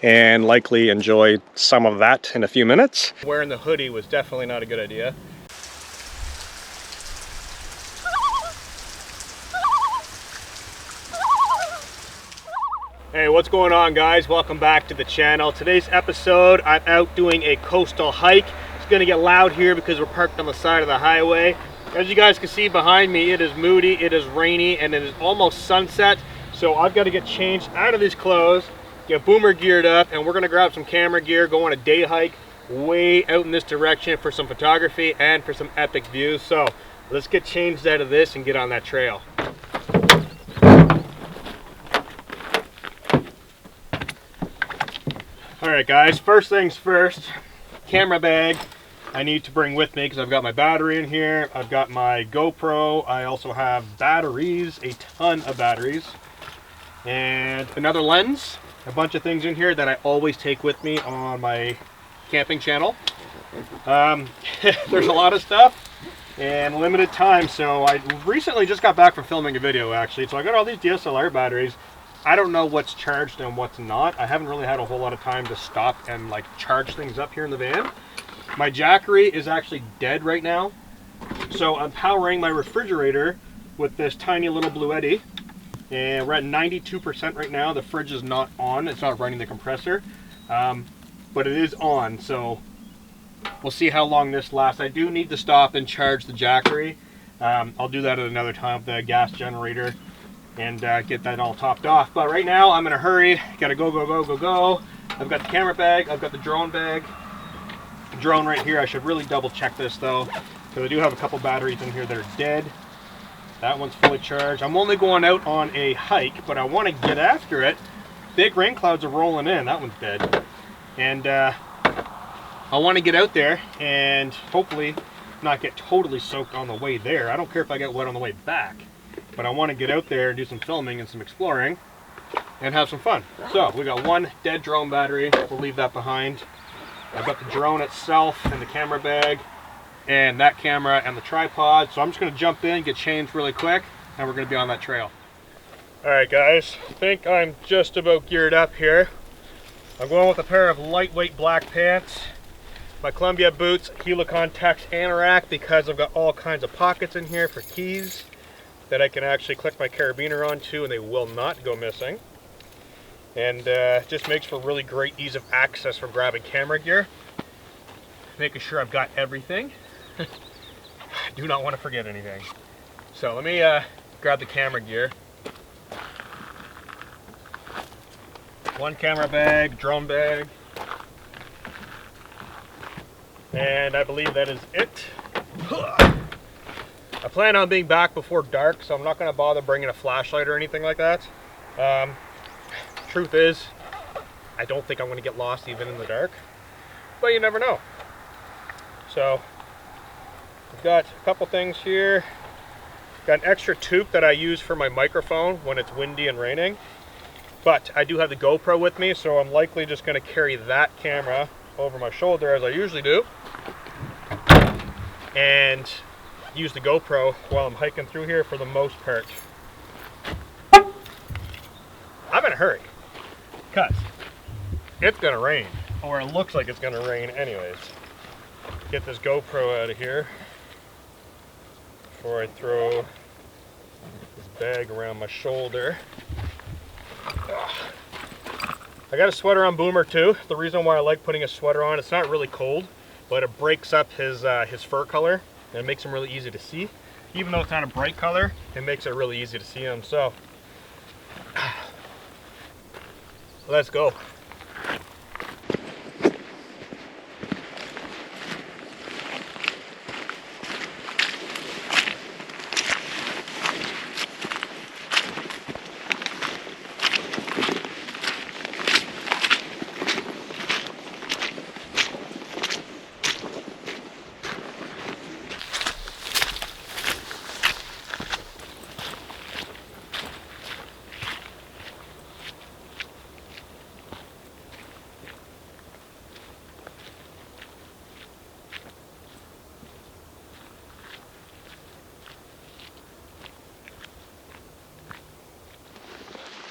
and likely enjoy some of that in a few minutes. Wearing the hoodie was definitely not a good idea. Hey, what's going on, guys? Welcome back to the channel. Today's episode, I'm out doing a coastal hike. It's gonna get loud here because we're parked on the side of the highway. As you guys can see behind me, it is moody, it is rainy, and it is almost sunset. So I've got to get changed out of these clothes, get Boomer geared up, and we're gonna grab some camera gear, go on a day hike way out in this direction for some photography and for some epic views. So let's get changed out of this and get on that trail. Alright guys, first things first, camera bag I need to bring with me because I've got my battery in here, I've got my GoPro, I also have batteries, a ton of batteries, and another lens, a bunch of things in here that I always take with me on my camping channel. There's a lot of stuff and limited time, so I recently just got back from filming a video actually, so I got all these DSLR batteries. I don't know what's charged and what's not. I haven't really had a whole lot of time to stop and like charge things up here in the van. My Jackery is actually dead right now. So I'm powering my refrigerator with this tiny little Bluetti. And we're at 92% right now. The fridge is not on. It's not running the compressor. But it is on. So we'll see how long this lasts. I do need to stop and charge the Jackery. I'll do that at another time with the gas generator. And get that all topped off. But right now I'm in a hurry, gotta go. I've got the camera bag, I've got the drone bag. The drone right here, I should really double check this though, because I do have a couple batteries in here that are dead. That one's fully charged. I'm only going out on a hike, but I want to get after it. Big rain clouds are rolling in, that one's dead. And I want to get out there and hopefully not get totally soaked on the way there. I don't care if I get wet on the way back. But I want to get out there and do some filming and some exploring and have some fun. So we got one dead drone battery. We'll leave that behind. I've got the drone itself and the camera bag and that camera and the tripod. So I'm just going to jump in, get changed really quick, and we're going to be on that trail. All right, guys. I think I'm just about geared up here. I'm going with a pair of lightweight black pants, my Columbia boots, Helicon Tex Anorak, because I've got all kinds of pockets in here for keys that I can actually click my carabiner onto and they will not go missing. And just makes for really great ease of access for grabbing camera gear. Making sure I've got everything. I do not want to forget anything. So let me grab the camera gear. One camera bag, drone bag. And I believe that is it. I plan on being back before dark, so I'm not going to bother bringing a flashlight or anything like that. Truth is, I don't think I'm going to get lost even in the dark, but you never know. So, I've got a couple things here. Got an extra toque that I use for my microphone when it's windy and raining, but I do have the GoPro with me, so I'm likely just going to carry that camera over my shoulder as I usually do, and use the GoPro while I'm hiking through here for the most part. I'm in a hurry because it's gonna rain, or it looks like it's gonna rain anyways. Get this GoPro out of here before I throw this bag around my shoulder. I got a sweater on Boomer too. The reason why I like putting a sweater on, it's not really cold, but it breaks up his fur color. And it makes them really easy to see. Even though it's not a bright color, it makes it really easy to see them. So, let's go.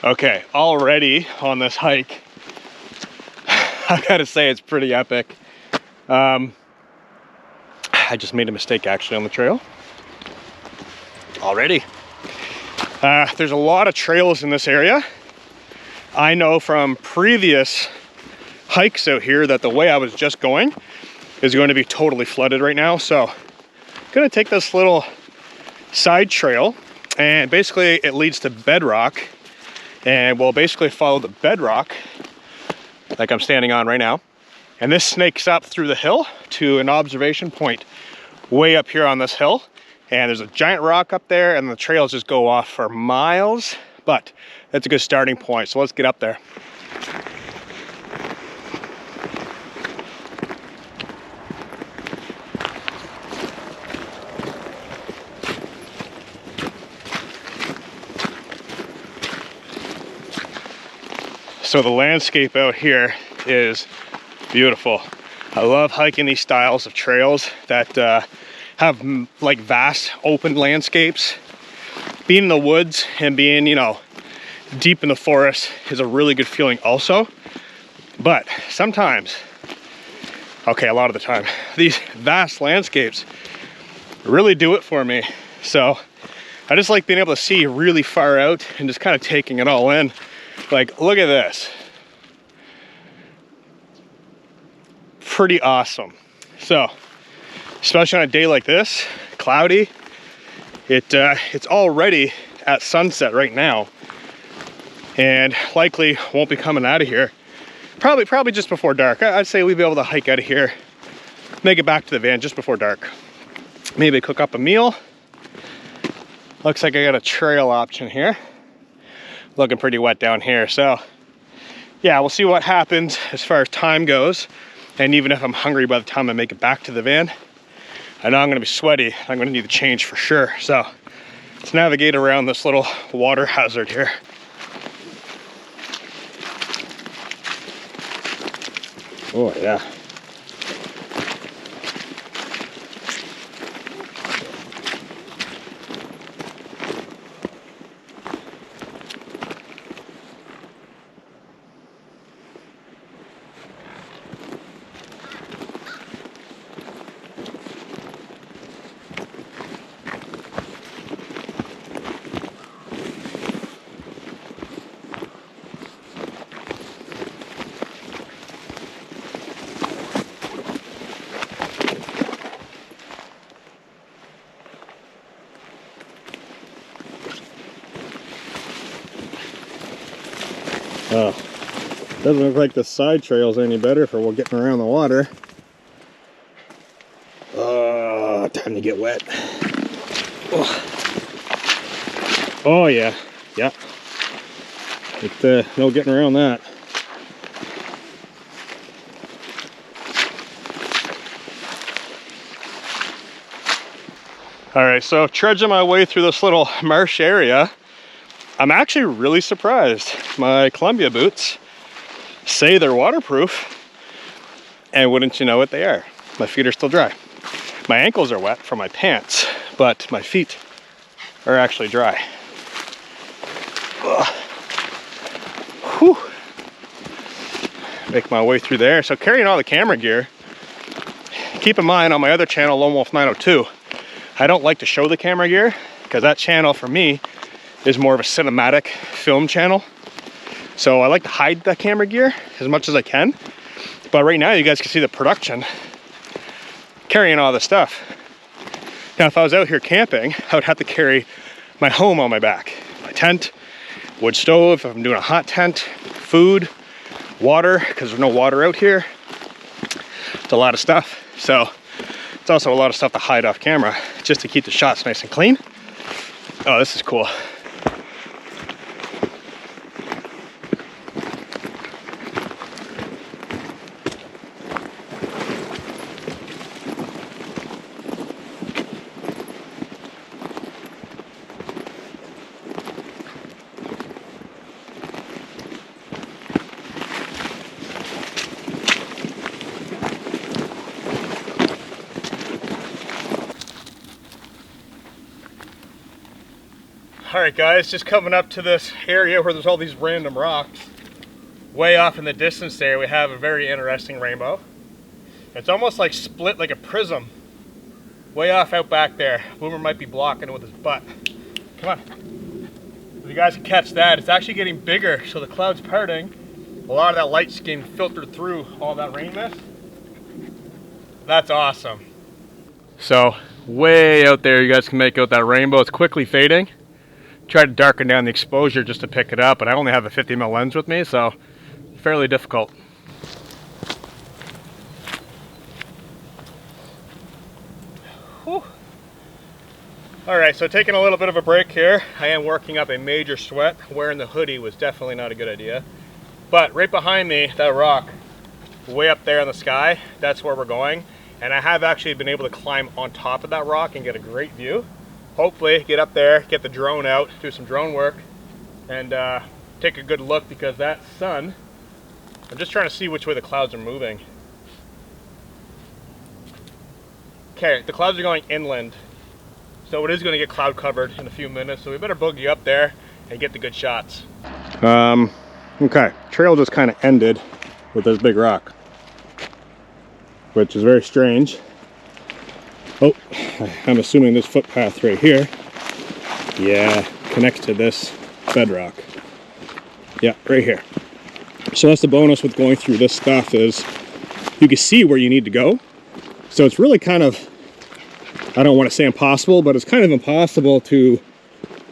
Okay, already on this hike, I gotta say it's pretty epic. I just made a mistake actually on the trail already. There's a lot of trails in this area. I know from previous hikes out here that the way I was just going is going to be totally flooded right now. So I'm gonna take this little side trail, and basically it leads to bedrock, and we'll basically follow the bedrock like I'm standing on right now. And this snakes up through the hill to an observation point way up here on this hill. And there's a giant rock up there, and the trails just go off for miles, but that's a good starting point. So let's get up there. So the landscape out here is beautiful. I love hiking these styles of trails that have like vast open landscapes. Being in the woods and being, you know, deep in the forest is a really good feeling also. But sometimes, okay, a lot of the time, these vast landscapes really do it for me. So I just like being able to see really far out and just kind of taking it all in. Like, look at this. Pretty awesome. So, especially on a day like this, cloudy, it's already at sunset right now, and likely won't be coming out of here. Probably just before dark. I'd say we'd be able to hike out of here, make it back to the van just before dark. Maybe cook up a meal. Looks like I got a trail option here. Looking pretty wet down here. So yeah, we'll see what happens as far as time goes. And even if I'm hungry by the time I make it back to the van, I know I'm gonna be sweaty. I'm gonna need to change for sure. So let's navigate around this little water hazard here. Oh yeah. Oh, doesn't look like the side trail's any better for getting around the water. Oh, time to get wet. Oh yeah, yeah. No getting around that. All right, so trudging my way through this little marsh area, I'm actually really surprised. My Columbia boots say they're waterproof, and wouldn't you know it, they are. My feet are still dry. My ankles are wet from my pants, but my feet are actually dry. Ugh. Whew. Make my way through there. So carrying all the camera gear, keep in mind on my other channel, Lone Wolf 902, I don't like to show the camera gear because that channel for me is more of a cinematic film channel. So I like to hide the camera gear as much as I can. But right now you guys can see the production, carrying all this stuff. Now if I was out here camping, I would have to carry my home on my back. My tent, wood stove, if I'm doing a hot tent, food, water, because there's no water out here. It's a lot of stuff. So it's also a lot of stuff to hide off camera, just to keep the shots nice and clean. Oh, this is cool. All right guys, just coming up to this area where there's all these random rocks. way off in the distance there, we have a very interesting rainbow. It's almost like split like a prism. Way off out back there. Boomer might be blocking it with his butt. Come on. If you guys can catch that, it's actually getting bigger, so the cloud's parting. A lot of that light's getting filtered through all that rain mist. That's awesome. So, way out there, you guys can make out that rainbow. It's quickly fading. Try to darken down the exposure just to pick it up, but I only have a 50mm lens with me, so fairly difficult. Whew. All right, so taking a little bit of a break here. I am working up a major sweat. Wearing the hoodie was definitely not a good idea. But right behind me, that rock, way up there in the sky, that's where we're going. And I have actually been able to climb on top of that rock and get a great view. Hopefully get up there, get the drone out, do some drone work, and take a good look, because that sun, I'm just trying to see which way the clouds are moving. Okay, the clouds are going inland, so it is going to get cloud covered in a few minutes, so we better boogie up there and get the good shots. Okay, trail just kind of ended with this big rock, which is very strange. Oh, I'm assuming this footpath right here, yeah, connects to this bedrock. Yeah, right here. So that's the bonus with going through this stuff, is you can see where you need to go. So it's really kind of, I don't want to say impossible, but it's kind of impossible to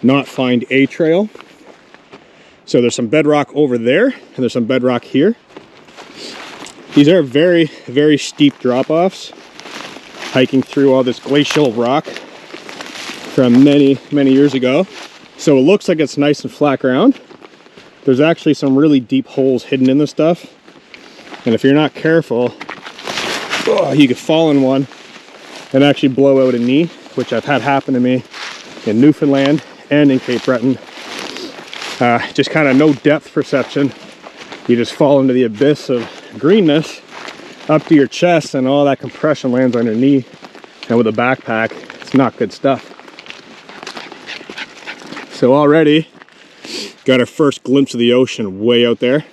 not find a trail. So there's some bedrock over there, and there's some bedrock here. These are very, very steep drop-offs, hiking through all this glacial rock from many, many years ago. So it looks like it's nice and flat ground. There's actually some really deep holes hidden in this stuff. And if you're not careful, oh, you could fall in one and actually blow out a knee, which I've had happen to me in Newfoundland and in Cape Breton. Just kind of no depth perception. You just fall into the abyss of greenness up to your chest, and all that compression lands on your knee. And with a backpack, it's not good stuff. So already got our first glimpse of the ocean way out there.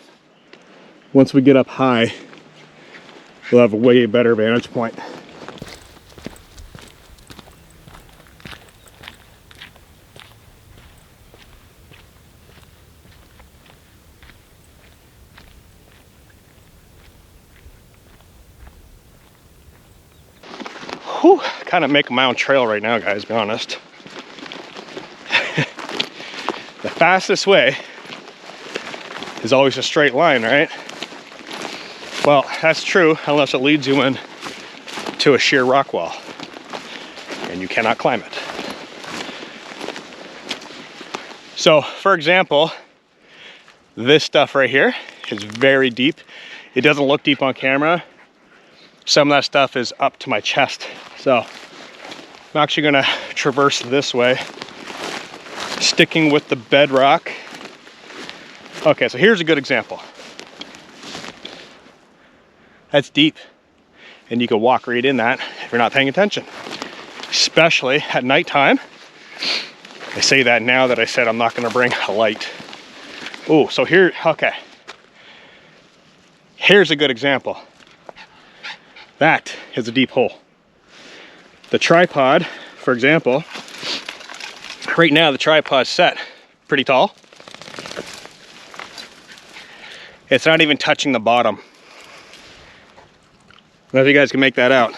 Once we get up high, we'll have a way better vantage point. Whew, kind of making my own trail right now, guys, to be honest. The fastest way is always a straight line, right? Well, that's true unless it leads you in to a sheer rock wall and you cannot climb it. So, for example, this stuff right here is very deep. It doesn't look deep on camera. Some of that stuff is up to my chest. So I'm actually gonna traverse this way, sticking with the bedrock. Okay, so here's a good example. That's deep, and you can walk right in that if you're not paying attention, especially at nighttime. I say that now that I said I'm not gonna bring a light. Oh, so here, okay. Here's a good example. That is a deep hole. The tripod, for example, right now the tripod's set pretty tall. It's not even touching the bottom. I don't know if you guys can make that out.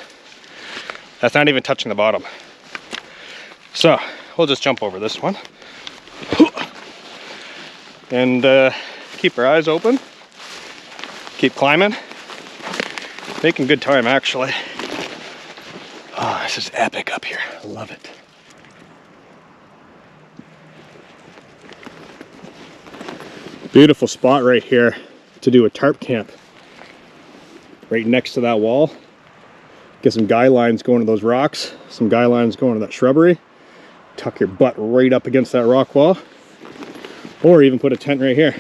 That's not even touching the bottom. So we'll just jump over this one. And keep our eyes open. Keep climbing. Making good time, actually. Oh, this is epic up here. I love it. Beautiful spot right here to do a tarp camp. Right next to that wall. Get some guy lines going to those rocks. Some guy lines going to that shrubbery. Tuck your butt right up against that rock wall. Or even put a tent right here.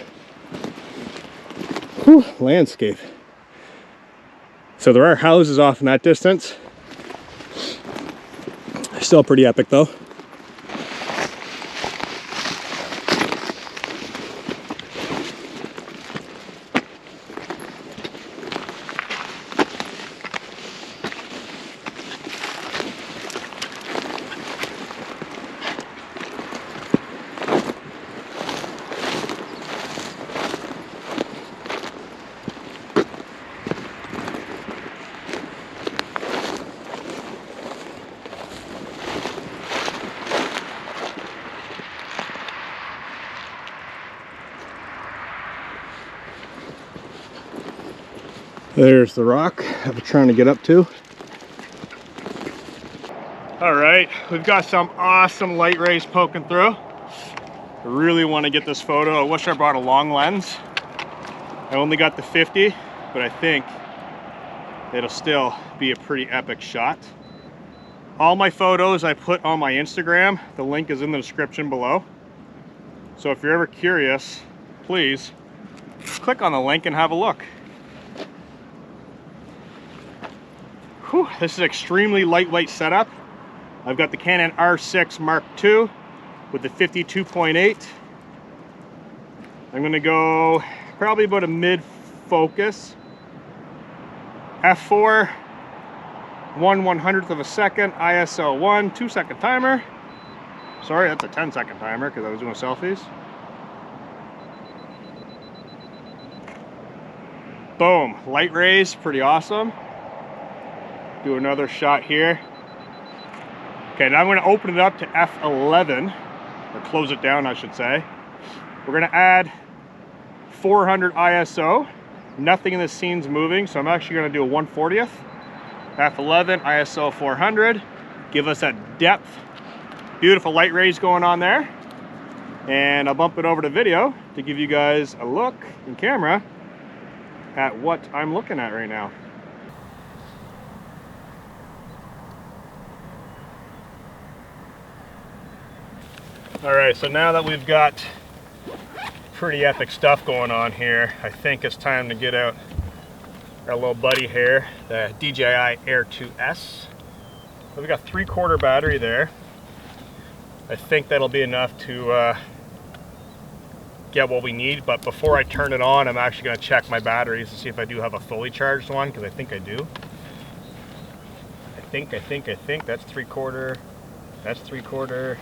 Whew, landscape. So there are houses off in that distance. Still pretty epic though. There's the rock that we're trying to get up to. All right, we've got some awesome light rays poking through. I really want to get this photo. I wish I brought a long lens. I only got the 50, but I think it'll still be a pretty epic shot. All my photos I put on my Instagram. The link is in the description below. So if you're ever curious, please click on the link and have a look. Whew, this is extremely lightweight setup. I've got the Canon R6 Mark II with the 52.8. I'm gonna go probably about a mid focus. F4, 1/100th of a second, ISO 1, 2-second timer. Sorry, that's a 10-second timer because I was doing selfies. Boom, light rays, pretty awesome. Do another shot here. Okay, now I'm going to open it up to f11, or close it down, I should say. We're going to add 400 ISO. Nothing in the scene's moving, so I'm actually going to do a 1/40th. f11, ISO 400. Give us that depth. Beautiful light rays going on there. And I'll bump it over to video to give you guys a look in camera at what I'm looking at right now. All right, so now that we've got pretty epic stuff going on here, I think it's time to get out our little buddy here, the DJI Air 2S. So we got 3/4 battery there. I think that'll be enough to get what we need, but before I turn it on, I'm actually going to check my batteries to see if I do have a fully charged one, because I think I do. I think that's 3/4. That's 3/4.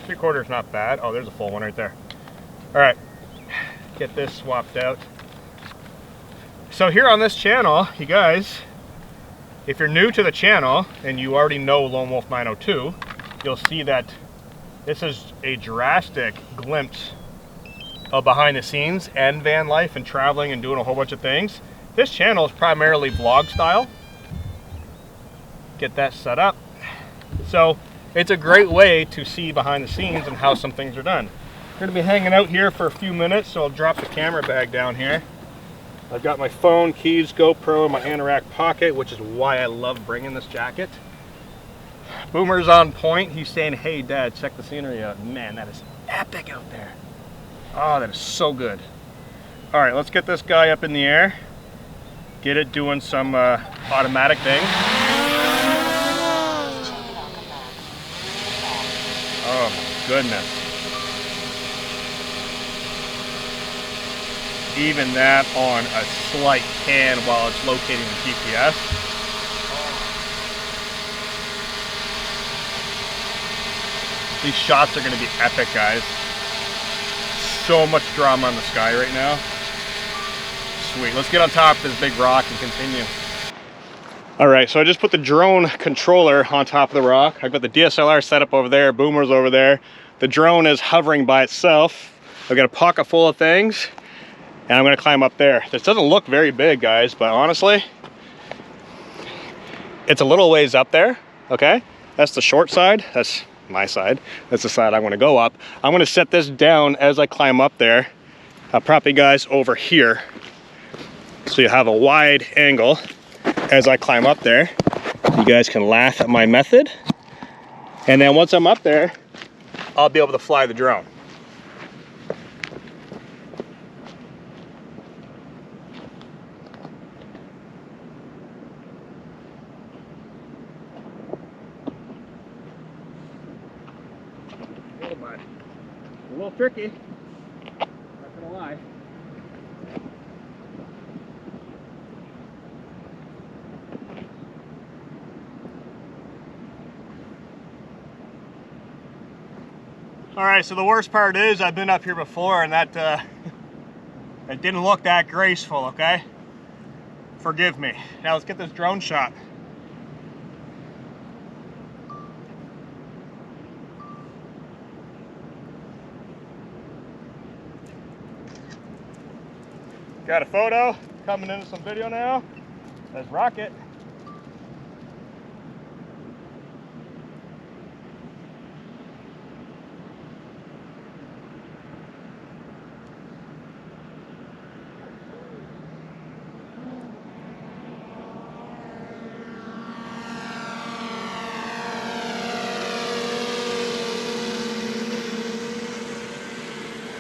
3/4 is not bad. Oh, there's a full one right there. All right, get this swapped out. So here on this channel, you guys, if you're new to the channel and you already know Lone Wolf 902, you'll see that this is a drastic glimpse of behind the scenes and van life and traveling and doing a whole bunch of things. This channel is primarily vlog style. Get that set up. So it's a great way to see behind the scenes and how some things are done. We're gonna be hanging out here for a few minutes, so I'll drop the camera bag down here. I've got my phone, keys, GoPro, my anorak pocket, which is why I love bringing this jacket. Boomer's on point. He's saying, hey Dad, check the scenery out. Man, that is epic out there. Oh, that is so good. All right, let's get this guy up in the air. Get it doing some automatic things. Oh my goodness. Even that on a slight pan while it's locating the GPS. These shots are going to be epic, guys. So much drama in the sky right now. Sweet. Let's get on top of this big rock and continue. All right, so I just put the drone controller on top of the rock. I've got the DSLR set up over there, Boomer's over there. The drone is hovering by itself. I've got a pocket full of things, and I'm gonna climb up there. This doesn't look very big, guys, but honestly, it's a little ways up there, okay? That's the short side, that's my side. That's the side I wanna go up. I'm gonna set this down as I climb up there. I'll prop you guys over here, so you have a wide angle as I climb up there. You guys can laugh at my method. And then once I'm up there, I'll be able to fly the drone. Oh my, a little tricky, not gonna lie. All right, so the worst part is I've been up here before and that it didn't look that graceful, okay? Forgive me. Now let's get this drone shot. Got a photo, coming into some video now. Let's rock it.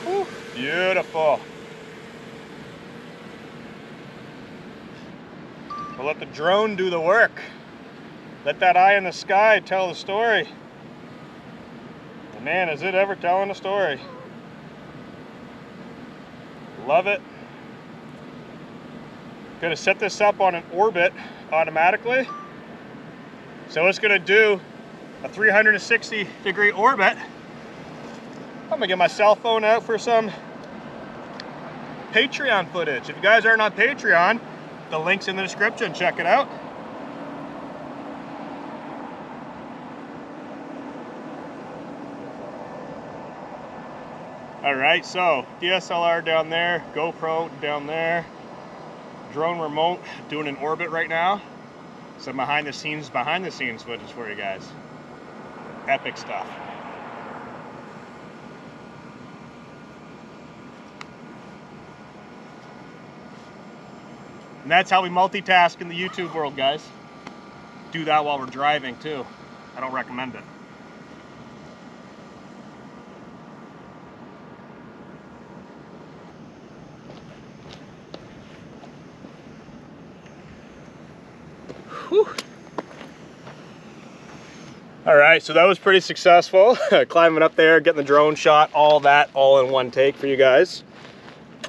Whew, beautiful. We'll let the drone do the work. Let that eye in the sky tell the story. And man, is it ever telling a story. Love it. Gonna set this up on an orbit automatically. So it's gonna do a 360-degree orbit. I'm gonna get my cell phone out for some Patreon footage. If you guys aren't on Patreon, the link's in the description, check it out. All right, so DSLR down there, GoPro down there, drone remote doing an orbit right now. Some behind the scenes footage for you guys. Epic stuff. And that's how we multitask in the YouTube world, guys. Do that while we're driving too. I don't recommend it. Whew. All right, so that was pretty successful. Climbing up there, getting the drone shot, all that, all in one take for you guys,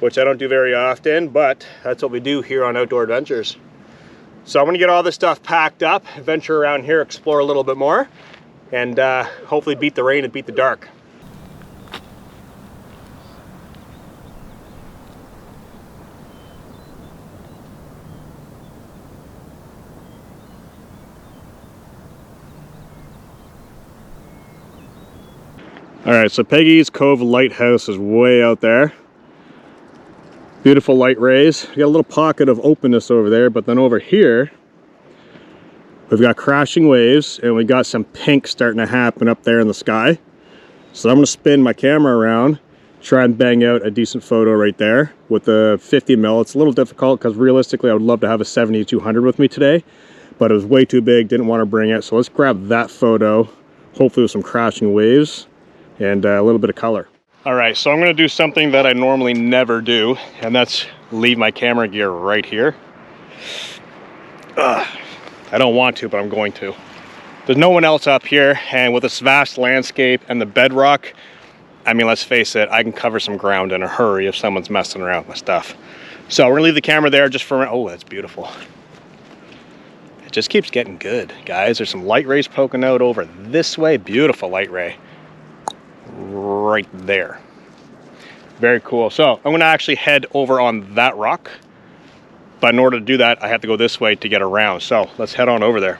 which I don't do very often, but that's what we do here on Outdoor Adventures. So I'm gonna get all this stuff packed up, venture around here, explore a little bit more, and hopefully beat the rain and beat the dark. All right, so Peggy's Cove Lighthouse is way out there. Beautiful light rays. We got a little pocket of openness over there, but then over here, we've got crashing waves and we got some pink starting to happen up there in the sky. So I'm gonna spin my camera around, try and bang out a decent photo right there with the 50mm. It's a little difficult because realistically I would love to have a 70-200 with me today, but it was way too big, didn't want to bring it. So let's grab that photo, hopefully with some crashing waves and a little bit of color. All right, so I'm gonna do something that I normally never do, and that's leave my camera gear right here. I don't want to, but I'm going to. There's no one else up here, and with this vast landscape and the bedrock, I mean, let's face it, I can cover some ground in a hurry if someone's messing around with my stuff. So we're gonna leave the camera there just for, oh, that's beautiful. It just keeps getting good, guys. There's some light rays poking out over this way. Beautiful light ray. Right there. Very cool. So I'm gonna actually head over on that rock, but in order to do that I have to go this way to get around. So let's head on over there.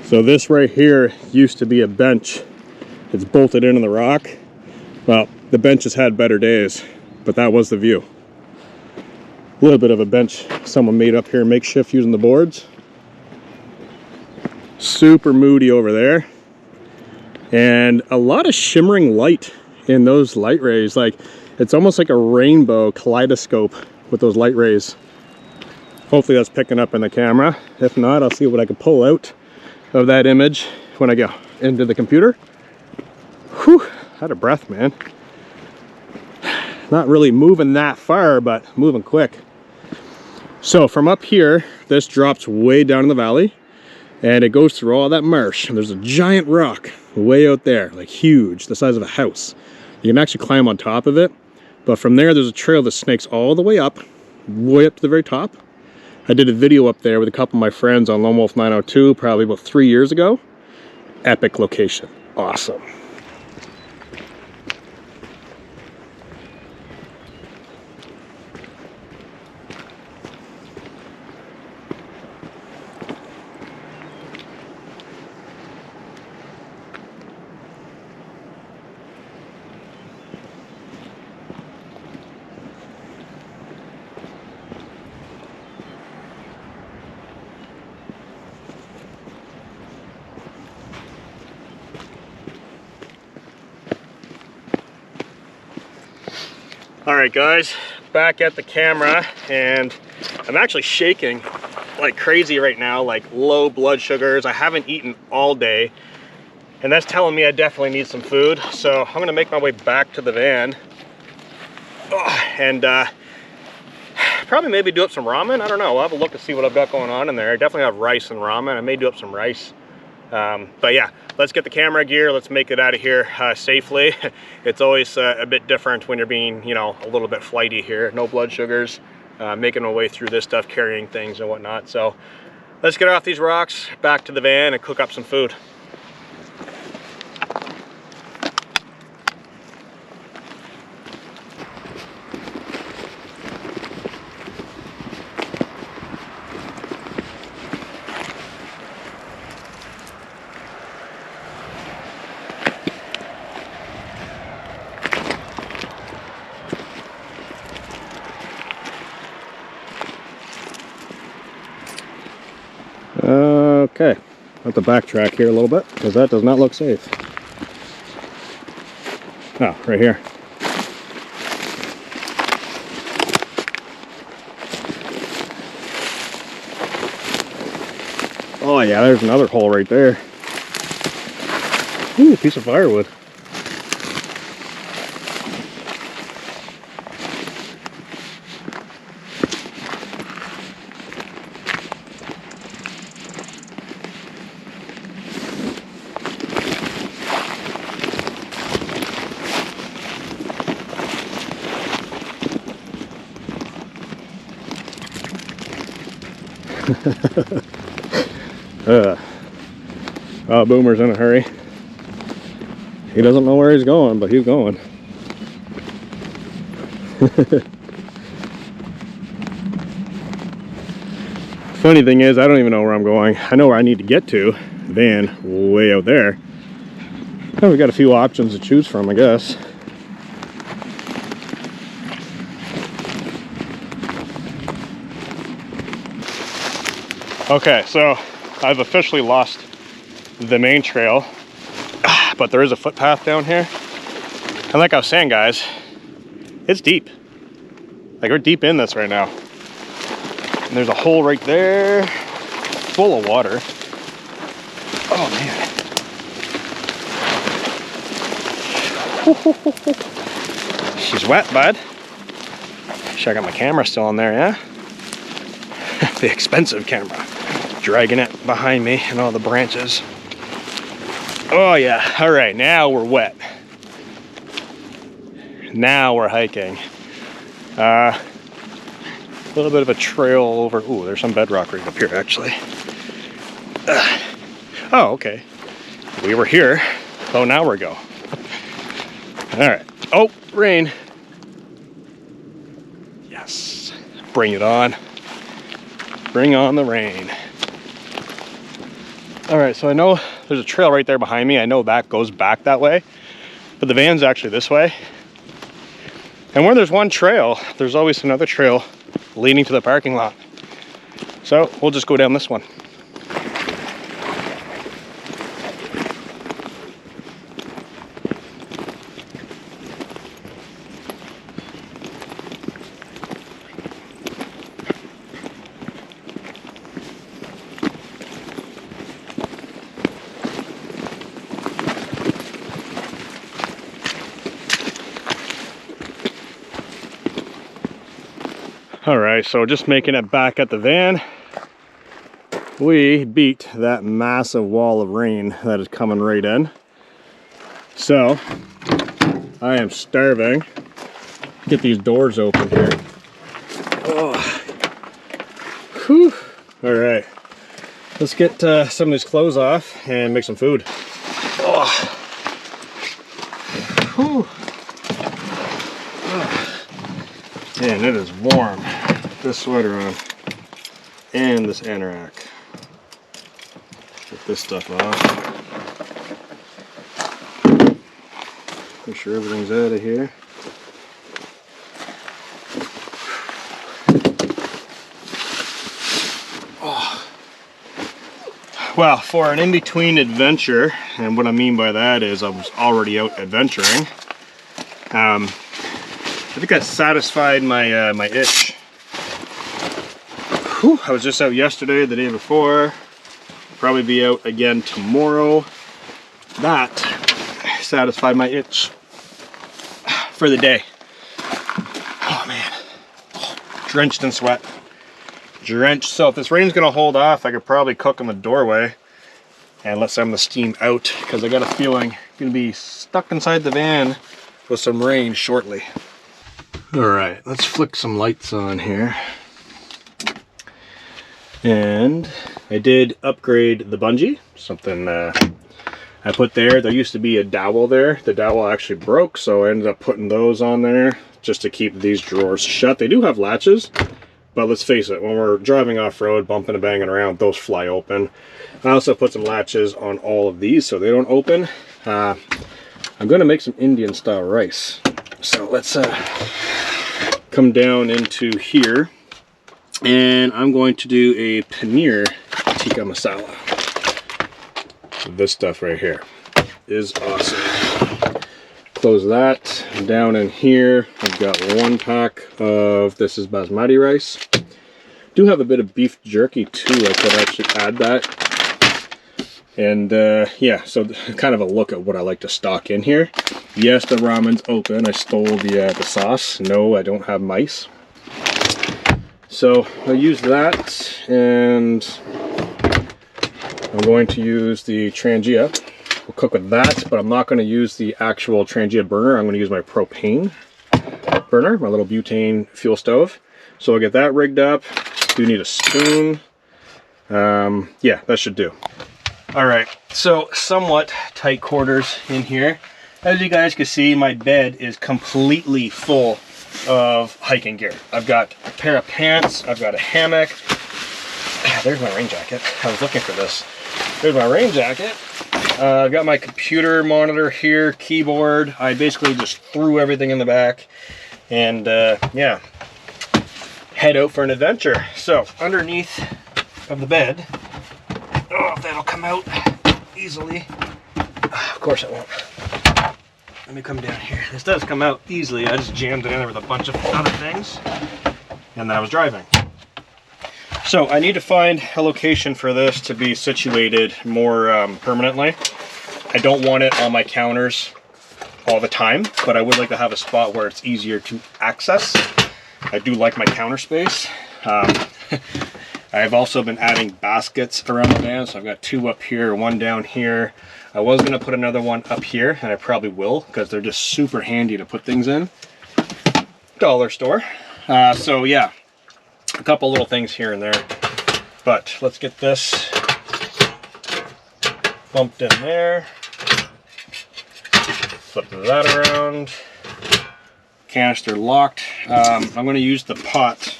So this right here used to be a bench. It's bolted into the rock. Well, the bench has had better days, but that was the view. A little bit of a bench someone made up here, makeshift, using the boards. Super moody over there. And a lot of shimmering light in those light rays. Like, it's almost like a rainbow kaleidoscope with those light rays. Hopefully that's picking up in the camera. If not, I'll see what I can pull out of that image when I go into the computer. Whew, out of breath, man. Not really moving that far, but moving quick. So from up here, this drops way down in the valley, and it goes through all that marsh. And there's a giant rock way out there, like huge, the size of a house. You can actually climb on top of it, but from there there's a trail that snakes all the way up to the very top. I did a video up there with a couple of my friends on Lone Wolf 902 probably about 3 years ago. Epic location, awesome. All right guys, back at the camera, and I'm actually shaking like crazy right now, like low blood sugars. I haven't eaten all day, and that's telling me I definitely need some food. So I'm gonna make my way back to the van and probably maybe do up some ramen. I don't know, I'll have a look to see what I've got going on in there. I definitely have rice and ramen. I may do up some rice. But yeah, let's get the camera gear. Let's make it out of here safely. It's always a bit different when you're being, you know, a little bit flighty here. No blood sugars, making my way through this stuff, carrying things and whatnot. So let's get off these rocks, back to the van, and cook up some food. Okay, I have to backtrack here a little bit because that does not look safe. Oh, right here. Oh yeah, there's another hole right there. Ooh, a piece of firewood. Oh, Boomer's in a hurry. He doesn't know where he's going, but he's going. Funny thing is, I don't even know where I'm going. I know where I need to get to. Van way out there. Oh, we got a few options to choose from, I guess. Okay, so I've officially lost the main trail, but there is a footpath down here. And like I was saying, guys, it's deep. Like, we're deep in this right now. And there's a hole right there, full of water. Oh man. She's wet, bud. Sure, I got my camera still on there, yeah? The expensive camera. Dragging it behind me and all the branches. Oh yeah, all right, now we're wet. Now we're hiking. A little bit of a trail over, ooh, there's some bedrock right up here actually. Oh, okay. We were here, so now we're go. All right, oh, rain. Yes, bring it on. Bring on the rain. All right, so I know there's a trail right there behind me. I know that goes back that way, but the van's actually this way. And where there's one trail, there's always another trail leading to the parking lot. So we'll just go down this one. All right, so just making it back at the van. we beat that massive wall of rain that is coming right in. So I am starving. Get these doors open here. Oh. Whew. All right, let's get some of these clothes off and make some food. Oh. Whew. Oh. Man, it is warm. This sweater on and this anorak. Get this stuff off. Make sure everything's out of here. Oh. Well, for an in-between adventure, and what I mean by that is I was already out adventuring. I think I satisfied my my itch. Whew, I was just out yesterday, the day before. Probably be out again tomorrow. That satisfied my itch for the day. Oh man, drenched in sweat. Drenched. So if this rain's gonna hold off, I could probably cook in the doorway and let some of the steam out, because I got a feeling I'm gonna be stuck inside the van with some rain shortly. All right, let's flick some lights on here. And I did upgrade the bungee, something I put there. There used to be a dowel there. The dowel actually broke, so I ended up putting those on there just to keep these drawers shut. They do have latches, but let's face it, when we're driving off-road, bumping and banging around, those fly open. I also put some latches on all of these so they don't open. I'm gonna make some Indian style rice. So let's come down into here, and I'm going to do a paneer tikka masala. This stuff right here is awesome. Close that. Down in here, I've got 1 pack of, this is basmati rice. Do have a bit of beef jerky too. I could actually add that. And yeah, so kind of a look at what I like to stock in here. Yes, the ramen's open. I stole the sauce. No, I don't have mice. So I'll use that, and I'm going to use the Trangia. We'll cook with that, but I'm not going to use the actual Trangia burner. I'm going to use my propane burner, my little butane fuel stove. So I'll get that rigged up. Do need a spoon. Yeah, that should do. All right, so somewhat tight quarters in here. As you guys can see, my bed is completely full of hiking gear. I've got a pair of pants, I've got a hammock. There's my rain jacket. I was looking for this. There's my rain jacket. I've got my computer monitor here, keyboard. I basically just threw everything in the back and yeah, head out for an adventure. So underneath of the bed, oh, if that'll come out easily. Of course it won't. Let me come down here. This does come out easily. I just jammed it in there with a bunch of other things, and then I was driving. So I need to find a location for this to be situated more permanently. I don't want it on my counters all the time, but I would like to have a spot where it's easier to access. I do like my counter space. I've also been adding baskets around the van, so I've got 2 up here, 1 down here. I was going to put another one up here, and I probably will, because they're just super handy to put things in. Dollar store. So yeah, a couple little things here and there. But let's get this bumped in there. Flip that around. Canister locked. I'm going to use the pot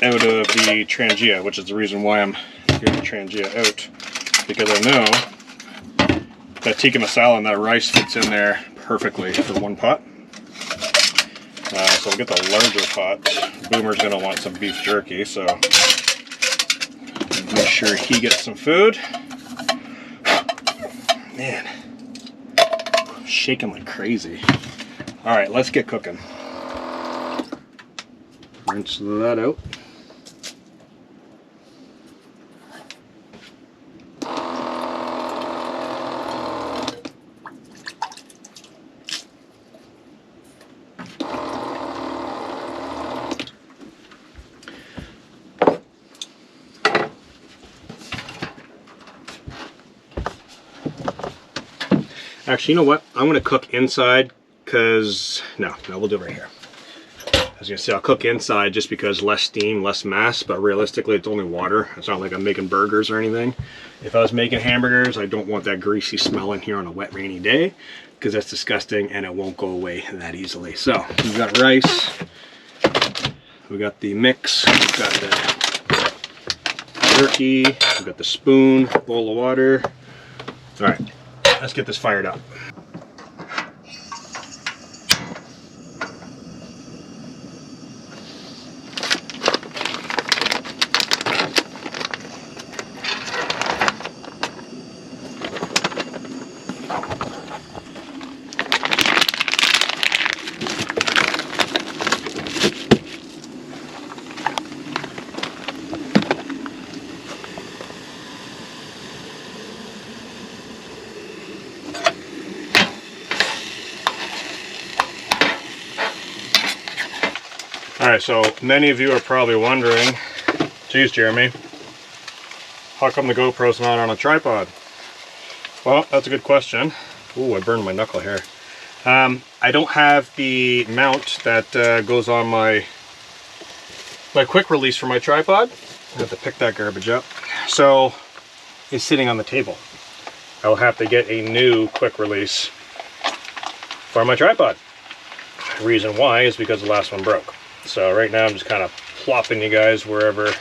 out of the Trangia, which is the reason why I'm getting the Trangia out, because I know that tikka masala and that rice fits in there perfectly for 1 pot. So we'll get the larger pot. Boomer's going to want some beef jerky, so make sure he gets some food. Man, I'm shaking like crazy. All right, let's get cooking. Rinse that out. Actually, you know what? I'm gonna cook inside because, no, we'll do it right here. I was gonna say I'll cook inside just because less steam, less mass, but realistically it's only water. It's not like I'm making burgers or anything. If I was making hamburgers, I don't want that greasy smell in here on a wet, rainy day because that's disgusting and it won't go away that easily. So we've got rice, we got the mix, we've got the jerky, we've got the spoon, bowl of water. All right, let's get this fired up. Alright, so many of you are probably wondering, geez Jeremy, how come the GoPro's not on a tripod? Well, that's a good question. Ooh, I burned my knuckle here. I don't have the mount that goes on my quick release for my tripod. I have to pick that garbage up. So, it's sitting on the table. I'll have to get a new quick release for my tripod. The reason why is because the last one broke. So right now I'm just kind of plopping you guys wherever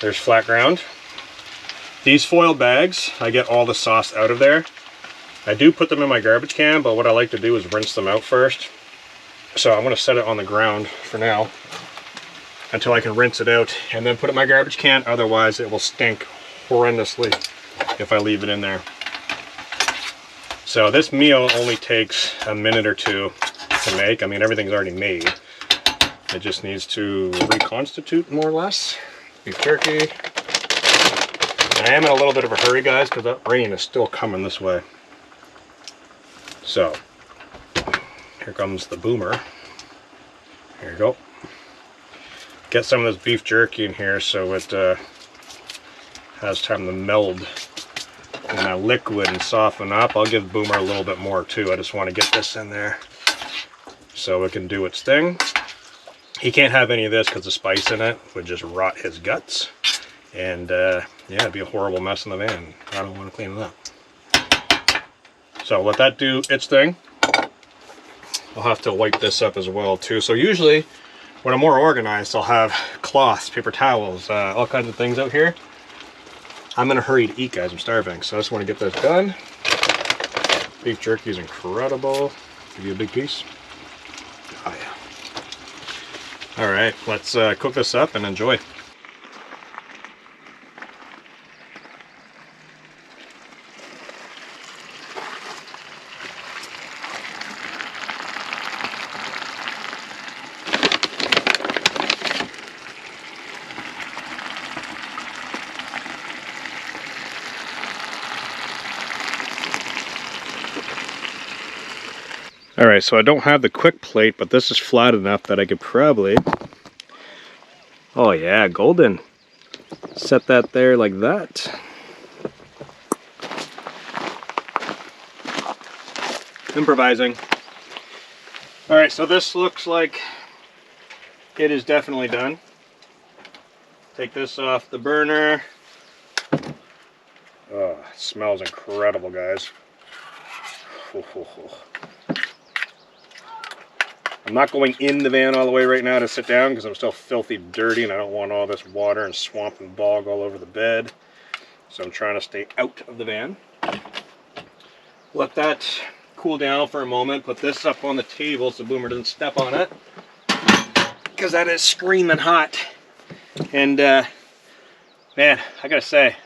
there's flat ground. These foil bags, I get all the sauce out of there. I do put them in my garbage can, but what I like to do is rinse them out first. So I'm going to set it on the ground for now until I can rinse it out and then put it in my garbage can. Otherwise it will stink horrendously if I leave it in there. So this meal only takes a minute or two to make. I mean, everything's already made. It just needs to reconstitute more or less. Beef jerky. And I am in a little bit of a hurry, guys, because that rain is still coming this way. So, here comes the boomer. Here you go. Get some of this beef jerky in here so it has time to meld in that liquid and soften up. I'll give Boomer a little bit more too. I just want to get this in there so it can do its thing. He can't have any of this because the spice in it would just rot his guts. And yeah, it'd be a horrible mess in the van. I don't want to clean it up. So let that do its thing. I'll have to wipe this up as well too. So usually when I'm more organized, I'll have cloths, paper towels, all kinds of things out here. I'm in a hurry to eat, guys. I'm starving. So I just want to get this done. Beef jerky is incredible. Give you a big piece. Oh yeah. All right, let's cook this up and enjoy. All right, so I don't have the quick plate, but this is flat enough that I could probably, oh yeah, golden. Set that there like that. Improvising. All right, so this looks like it is definitely done. Take this off the burner. Oh, it smells incredible, guys. I'm not going in the van all the way right now to sit down because I'm still filthy dirty and I don't want all this water and swamp and bog all over the bed. So I'm trying to stay out of the van. Let that cool down for a moment. Put this up on the table so Boomer doesn't step on it, because that is screaming hot. And man, I gotta say,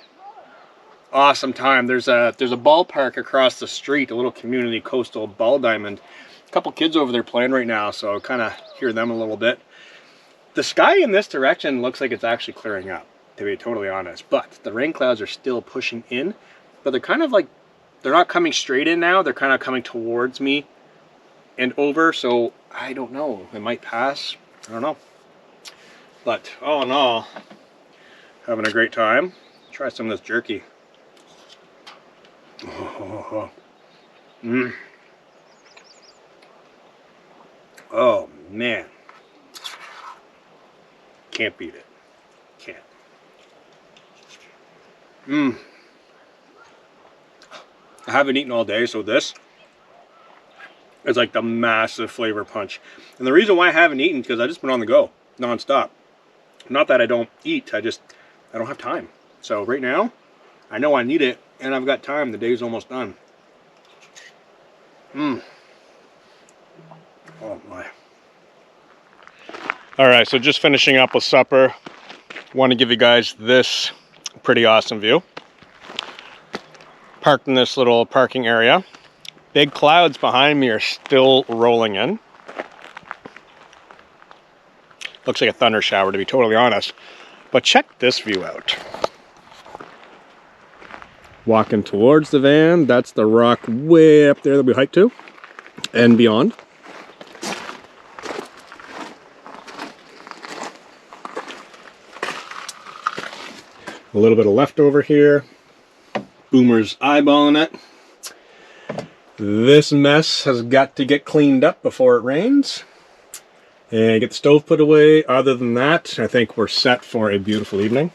awesome time. There's a ballpark across the street, a little community coastal ball diamond. A couple kids over there playing right now, so I'll kind of hear them a little bit. The sky in this direction looks like it's actually clearing up, to be totally honest, but the rain clouds are still pushing in, but they're kind of like, they're not coming straight in now, they're kind of coming towards me and over, so I don't know, it might pass, I don't know. But all in all, having a great time. Try some of this jerky. Oh. Oh man, can't beat it. Can't. I haven't eaten all day, so this is like the massive flavor punch. And the reason why I haven't eaten is because I've just been on the go non-stop. Not that I don't eat, I don't have time. So right now, I know I need it, and I've got time. The day's almost done. Oh my. All right, so just finishing up with supper. Want to give you guys this pretty awesome view. Parked in this little parking area. Big clouds behind me are still rolling in. Looks like a thunder shower, to be totally honest. But check this view out. Walking towards the van, that's the rock way up there that we hiked to and beyond. A little bit of leftover here. Boomer's eyeballing it. This mess has got to get cleaned up before it rains. And get the stove put away. Other than that, I think we're set for a beautiful evening.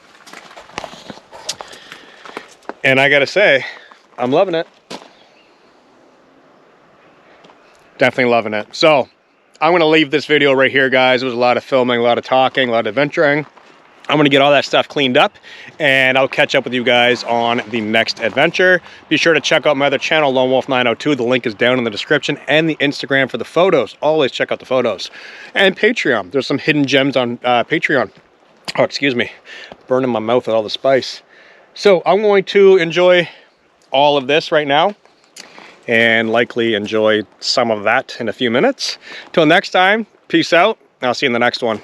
And I gotta say, I'm loving it. Definitely loving it. So, I'm gonna leave this video right here, guys. It was a lot of filming, a lot of talking, a lot of adventuring. I'm gonna get all that stuff cleaned up, and I'll catch up with you guys on the next adventure. Be sure to check out my other channel, Lone Wolf 902. The link is down in the description, and the Instagram for the photos. Always check out the photos. And Patreon. There's some hidden gems on Patreon. Oh, excuse me. Burning my mouth with all the spice. So I'm going to enjoy all of this right now, and likely enjoy some of that in a few minutes. Till next time, peace out. I'll see you in the next one.